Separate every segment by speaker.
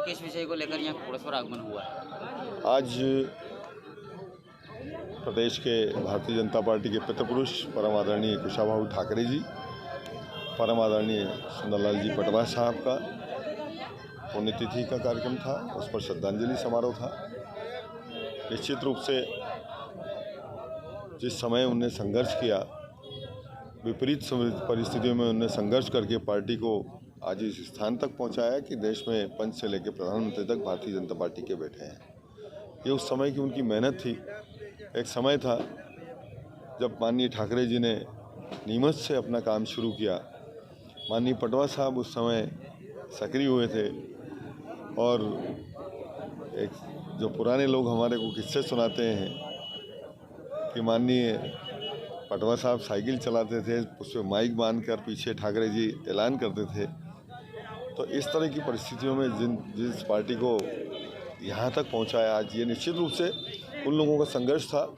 Speaker 1: किस विषय को लेकर यहाँ कोकड़ेश्वर आगमन हुआ है?
Speaker 2: आज प्रदेश के भारतीय जनता पार्टी के पितृपुरुष परम आदरणीय कुशाभाऊ ठाकरे जी, परम आदरणीय सुंदरलाल जी पटवा साहब का पुण्यतिथि का कार्यक्रम था। उस पर श्रद्धांजलि समारोह था। निश्चित रूप से जिस समय उन्हें संघर्ष किया, विपरीत परिस्थितियों में उन्हें संघर्ष करके पार्टी को आज इस स्थान तक पहुंचाया कि देश में पंच से लेकर प्रधानमंत्री तक भारतीय जनता पार्टी के बैठे हैं। ये उस समय की उनकी मेहनत थी। एक समय था जब माननीय ठाकरे जी ने नीमच से अपना काम शुरू किया। माननीय पटवा साहब उस समय सक्रिय हुए थे और एक जो पुराने लोग हमारे को किस्से सुनाते हैं कि माननीय पटवा साहब साइकिल चलाते थे, उस पर माइक बांधकर पीछे ठाकरे जी ऐलान करते थे। तो इस तरह की परिस्थितियों में जिस पार्टी को यहाँ तक पहुँचाया आज, ये निश्चित रूप से उन लोगों का संघर्ष था।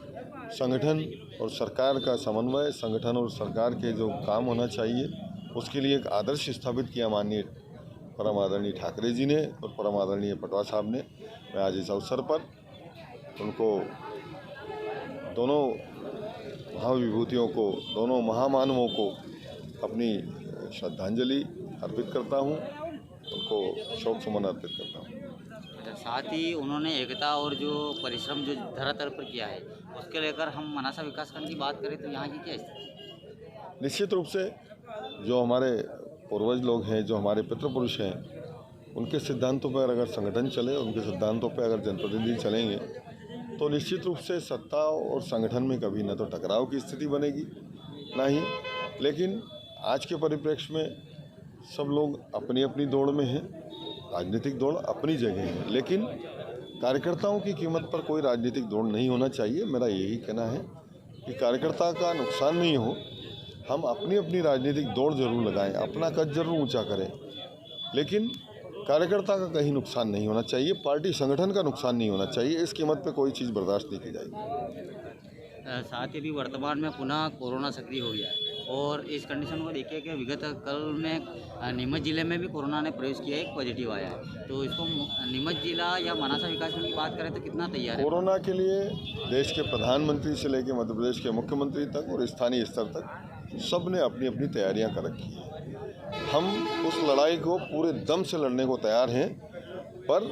Speaker 2: संगठन और सरकार का समन्वय, संगठन और सरकार के जो काम होना चाहिए उसके लिए एक आदर्श स्थापित किया माननीय परम आदरणीय ठाकरे जी ने और परम आदरणीय पटवा साहब ने। मैं आज इस अवसर पर उनको, दोनों महाविभूतियों को, दोनों महामानवों को अपनी श्रद्धांजलि अर्पित करता हूँ, उनको शोक सुमन अर्पित करता हूँ।
Speaker 1: साथ ही उन्होंने एकता और जो परिश्रम जो धरातल पर किया है उसके लेकर हम मनासा विकासखंड की बात करें तो यहाँ की क्या स्थिति?
Speaker 2: निश्चित रूप से जो हमारे पूर्वज लोग हैं, जो हमारे पितृपुरुष हैं, उनके सिद्धांतों पर अगर संगठन चले, उनके सिद्धांतों पर अगर जनप्रतिनिधि चलेंगे तो निश्चित रूप से सत्ता और संगठन में कभी न तो टकराव की स्थिति बनेगी, ना ही। लेकिन आज के परिप्रेक्ष्य में सब लोग अपनी अपनी दौड़ में हैं। राजनीतिक दौड़ अपनी जगह है, लेकिन कार्यकर्ताओं की कीमत पर कोई राजनीतिक दौड़ नहीं होना चाहिए। मेरा यही कहना है कि कार्यकर्ता का नुकसान नहीं हो। हम अपनी अपनी राजनीतिक दौड़ जरूर लगाएं, अपना कद जरूर ऊंचा करें, लेकिन कार्यकर्ता का कहीं नुकसान नहीं होना चाहिए, पार्टी संगठन का नुकसान नहीं होना चाहिए। इस कीमत पे कोई चीज़ बर्दाश्त नहीं की जाएगी।
Speaker 1: साथ ही भी वर्तमान में पुनः कोरोना सक्रिय हो गया है और इस कंडीशन को देखिए कि विगत कल में नीमच जिले में भी कोरोना ने प्रवेश किया, एक पॉजिटिव आया है। तो इसको नीमच जिला या मनासा विकासखंड की बात करें तो कितना तैयार है?
Speaker 2: कोरोना के लिए देश के प्रधानमंत्री से लेकर मध्य प्रदेश के मुख्यमंत्री तक और स्थानीय स्तर तक सब ने अपनी अपनी तैयारियां कर रखी हैं। हम उस लड़ाई को पूरे दम से लड़ने को तैयार हैं, पर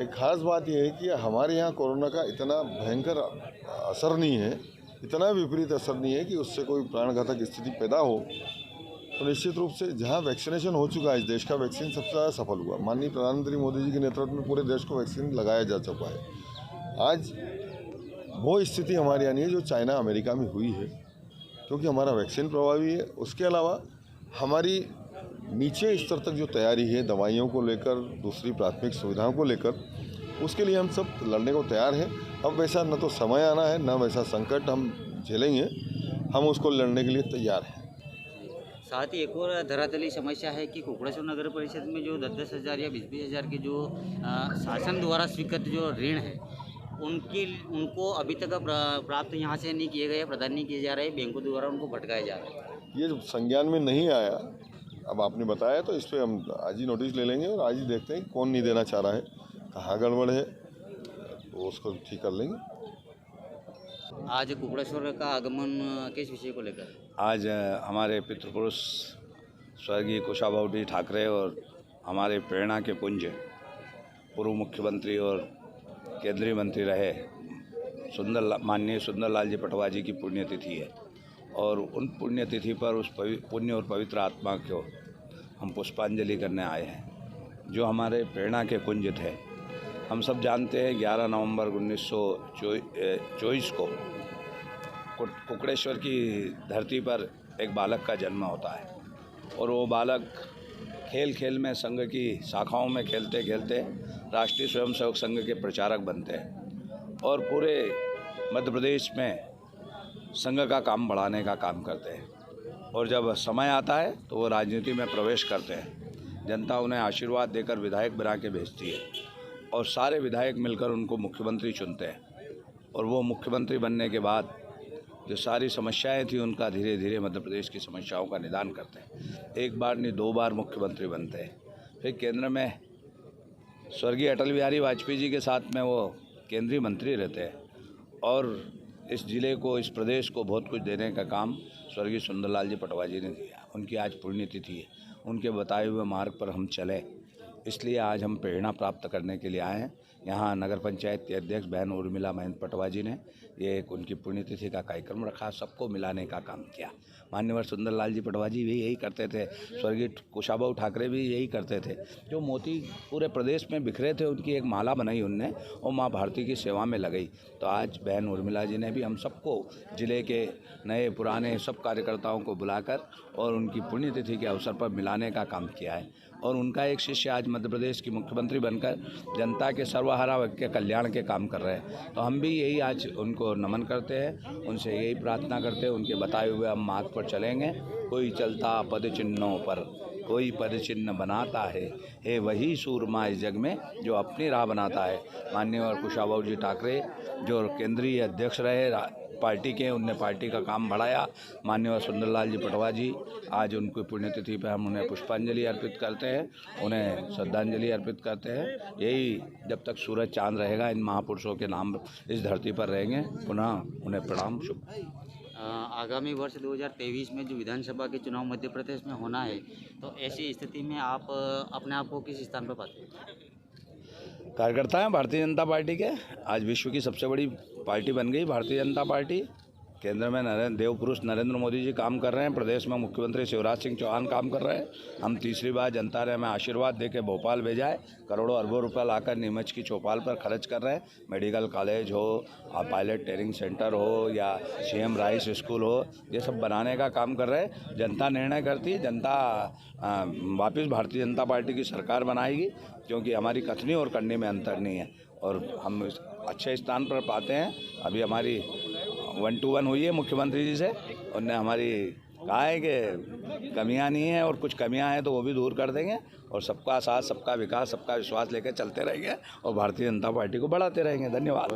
Speaker 2: एक खास बात यह है कि हमारे यहाँ कोरोना का इतना भयंकर असर नहीं है, इतना विपरीत असर नहीं है कि उससे कोई प्राणघातक स्थिति पैदा हो। तो निश्चित रूप से जहाँ वैक्सीनेशन हो चुका है, इस देश का वैक्सीन सबसे ज़्यादा सफल हुआ। माननीय प्रधानमंत्री मोदी जी के नेतृत्व में पूरे देश को वैक्सीन लगाया जा चुका है। आज वो स्थिति हमारे यहाँ नहीं है जो चाइना अमेरिका में हुई है, क्योंकि हमारा वैक्सीन प्रभावी है। उसके अलावा हमारी नीचे स्तर तक जो तैयारी है दवाइयों को लेकर, दूसरी प्राथमिक सुविधाओं को लेकर, उसके लिए हम सब लड़ने को तैयार हैं। अब वैसा न तो समय आना है, न वैसा संकट हम झेलेंगे, हम उसको लड़ने के लिए तैयार हैं।
Speaker 1: साथ ही एक और धरातली समस्या है कि कोकड़ेश्वर नगर परिषद में जो 10-10 हज़ार या 20-20 हज़ार के जो शासन द्वारा स्वीकृत जो ऋण है उनको अभी तक प्राप्त यहाँ से नहीं किए गए, प्रदान नहीं किए जा रहे, बैंकों द्वारा उनको भटकाया जा रहा है।
Speaker 2: ये संज्ञान में नहीं आया, अब आपने बताया तो इस पर हम आज ही नोटिस ले लेंगे और आज ही देखते हैं कौन नहीं देना चाह रहा है, कहाँ गड़बड़ है, तो उसको ठीक कर लेंगे।
Speaker 1: आज कोकड़ेश्वर का आगमन किस विषय को लेकर?
Speaker 3: आज हमारे पितृपुरुष स्वर्गीय कुशाभाऊ जी ठाकरे और हमारे प्रेरणा के पुंज पूर्व मुख्यमंत्री और केंद्रीय मंत्री रहे माननीय सुंदरलाल जी पटवा जी की पुण्यतिथि है और उन पुण्यतिथि पर उस पुण्य और पवित्र आत्मा को हम पुष्पांजलि करने आए हैं, जो हमारे प्रेरणा के पुंज थे। हम सब जानते हैं 11 नवंबर 1924 को कुकड़ेश्वर की धरती पर एक बालक का जन्म होता है और वो बालक खेल खेल में संघ की शाखाओं में खेलते खेलते राष्ट्रीय स्वयंसेवक संघ के प्रचारक बनते हैं और पूरे मध्य प्रदेश में संघ का काम बढ़ाने का काम करते हैं। और जब समय आता है तो वो राजनीति में प्रवेश करते हैं। जनता उन्हें आशीर्वाद देकर विधायक बना के भेजती है और सारे विधायक मिलकर उनको मुख्यमंत्री चुनते हैं और वो मुख्यमंत्री बनने के बाद जो सारी समस्याएं थी उनका धीरे धीरे मध्य प्रदेश की समस्याओं का निदान करते हैं। एक बार नहीं 2 बार मुख्यमंत्री बनते हैं। फिर केंद्र में स्वर्गीय अटल बिहारी वाजपेयी जी के साथ में वो केंद्रीय मंत्री रहते हैं और इस ज़िले को, इस प्रदेश को बहुत कुछ देने का काम स्वर्गीय सुंदरलाल जी पटवा जी ने किया। उनकी आज पुण्यतिथि है, उनके बताए हुए मार्ग पर हम चले, इसलिए आज हम प्रेरणा प्राप्त करने के लिए आए हैं। यहाँ नगर पंचायत के अध्यक्ष बहन उर्मिला महेंद्र पटवा जी ने ये एक उनकी पुण्यतिथि का कार्यक्रम रखा, सबको मिलाने का काम किया। मान्यवर सुंदरलाल जी पटवा जी भी यही करते थे, स्वर्गीय कुशाभाऊ ठाकरे भी यही करते थे। जो मोती पूरे प्रदेश में बिखरे थे, उनकी एक माला बनाई उनने और माँ भारती की सेवा में लगाई। तो आज बहन उर्मिला जी ने भी हम सबको, जिले के नए पुराने सब कार्यकर्ताओं को बुलाकर और उनकी पुण्यतिथि के अवसर पर मिलाने का काम किया है। और उनका एक शिष्य आज मध्य प्रदेश की मुख्यमंत्री बनकर जनता के सर्वहारा वर्ग के कल्याण के काम कर रहे हैं। तो हम भी यही आज उनको नमन करते हैं, उनसे यही प्रार्थना करते हैं, उनके बताए हुए हम मार्ग पर चलेंगे। कोई चलता पद चिन्हों पर, कोई पद चिन्ह बनाता है वही सूरमा इस जग में जो अपनी राह बनाता है। माननीय कुशाभाऊ जी ठाकरे जो केंद्रीय अध्यक्ष रहे पार्टी के, उनने पार्टी का काम बढ़ाया। माननीय सुंदरलाल जी पटवा जी, आज उनकी पुण्यतिथि पर हम उन्हें पुष्पांजलि अर्पित करते हैं, उन्हें श्रद्धांजलि अर्पित करते हैं। यही जब तक सूरज चांद रहेगा, इन महापुरुषों के नाम इस धरती पर रहेंगे। पुनः उन्हें प्रणाम, शुभ।
Speaker 1: आगामी वर्ष 2023 में जो विधानसभा के चुनाव मध्य प्रदेश में होना है, तो ऐसी स्थिति में आप अपने आप को किस स्थान पर पाते हैं?
Speaker 3: कार्यकर्ता हैं भारतीय जनता पार्टी के। आज विश्व की सबसे बड़ी पार्टी बन गई भारतीय जनता पार्टी। केंद्र में देव पुरुष नरेंद्र मोदी जी काम कर रहे हैं, प्रदेश में मुख्यमंत्री शिवराज सिंह चौहान काम कर रहे हैं। हम तीसरी बार जनता ने हमें आशीर्वाद देके भोपाल भेजा है, करोड़ों अरबों रुपए लाकर नीमच की चौपाल पर खर्च कर रहे हैं। मेडिकल कॉलेज हो, पायलट ट्रेनिंग सेंटर हो या CM राइस स्कूल हो, ये सब बनाने का काम कर रहे हैं। जनता निर्णय करती है, जनता वापस भारतीय जनता पार्टी की सरकार बनाएगी, क्योंकि हमारी कथनी और करने में अंतर नहीं है और हम अच्छे स्थान पर पाते हैं। अभी हमारी 1-to-1 हुई है मुख्यमंत्री जी से, उनने हमारी कहा है कि कमियां नहीं हैं और कुछ कमियां हैं तो वो भी दूर कर देंगे और सबका साथ, सबका विकास, सबका विश्वास लेकर चलते रहेंगे और भारतीय जनता पार्टी को बढ़ाते रहेंगे। धन्यवाद।